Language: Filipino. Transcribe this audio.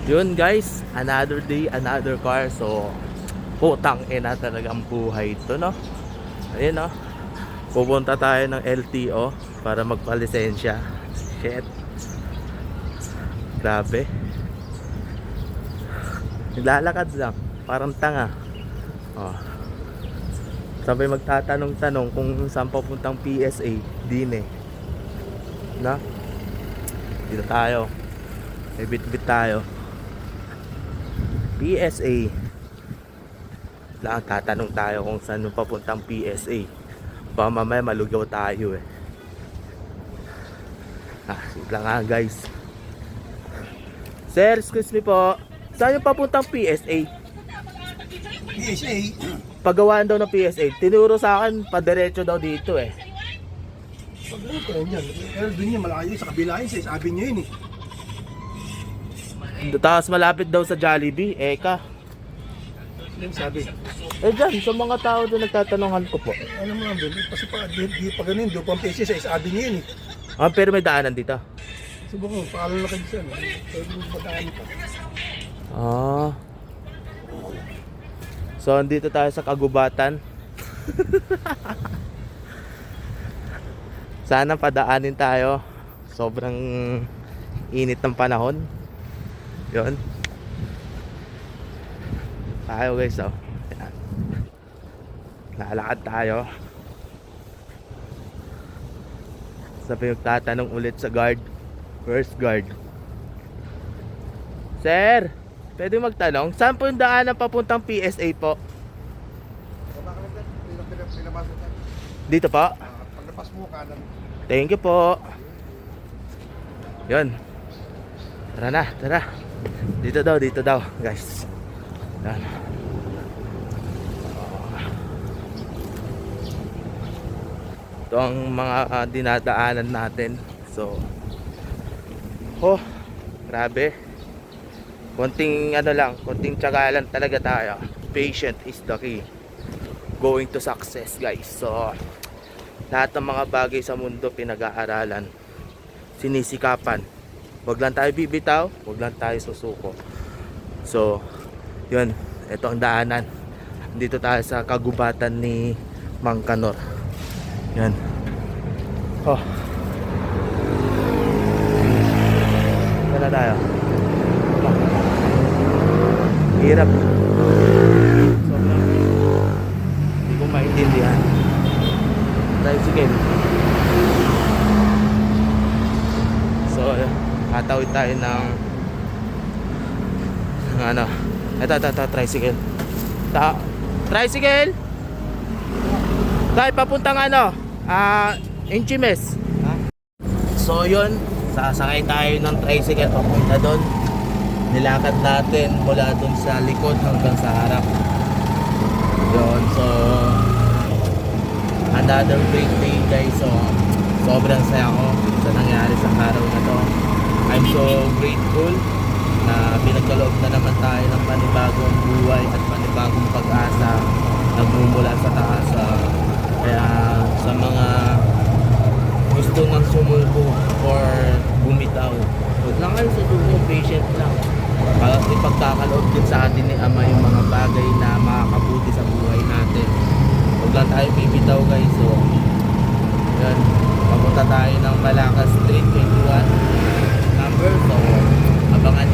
Yun guys, another day, another car. So, putang ina talaga ang buhay ito, no? Ayun, no? Pupunta tayo ng LTO para magpalisensya. Shit. Grabe. Naglalakad lang, parang tanga. Oh. Sabay magtatanong-tanong kung saan papuntang PSA. Din eh. Na? Dito tayo. May bit-bit tayo. PSA. Lang tatanong tayo kung saan yung papuntang PSA. Baka mamaya malugaw tayo eh. Wait lang nga guys. Sir, excuse me po. Saan yung papuntang PSA? PSA, Paggawaan daw ng PSA. Tinuro sa akin, padiretso daw dito eh. pag ano ko yan, pero doon niya malayo sa kabila yun, sabi niya yun eh. Tapos malapit daw sa Jollibee. Eka. Yan sabi. Dyan, sa mga tao doon nagtatanungan ko po. Ano mo lang doon, kasi pa ganun, doon pang PSA, sabi niya yun eh. Pero may daanan dito. Subukan mo, paalam na kayo dyan. Pwede mo bataan pa. So, andito tayo sa Kagubatan. Sana padaanin tayo. Sobrang init ng panahon. Yun. Tayo guys, oh. Ayan. Lalakad tayo. Sabi magtatanong ulit sa guard. First guard. Sir, pwede magtanong, saan po yung daanan papuntang PSA po? Dito po? Paglapas mo kanan. Thank you po. Yun. Tara na, tara. Dito daw, guys. Yan. Ito ang mga dinadaanan natin. So, grabe. Konting konting tiyaga lang talaga tayo. Patient is the key. Going to success, guys. So, lahat ng mga bagay sa mundo pinag-aaralan, sinisikapan. Wag lang tayo bibitaw, wag lang tayo susuko. So, yun, ito ang daanan. Dito tayo sa Kagubatan ni Mang Kanor. Yan. Saan na tayo? Hirap. Sobrang hindi ko maintindihan. Tricycle. So, tatawid tayo ng ito, tricycle. Tricycle! Tayo papuntang Inchimes. So, yun. Sasakay tayo ng tricycle papunta doon. Nilakad natin mula doon sa likod hanggang sa harap. Yun. So, another great day guys. So, sobrang saya ko sa nangyari sa araw na to. I'm so grateful na pinagkaloob na naman tayo ng panibagong buhay at panibagong pag-asa nagmumula sa taas. Kaya sa mga gusto nang sumuko or bumitaw, huwag lang kayo sa dugo, patient lang. Ipagkakaloob din sa atin ni Ama yung mga bagay na makakabuti sa buhay natin. Huwag lang tayo bibitaw guys. So, yan, papunta tayo ng Malacca Street 21 number. So, abangan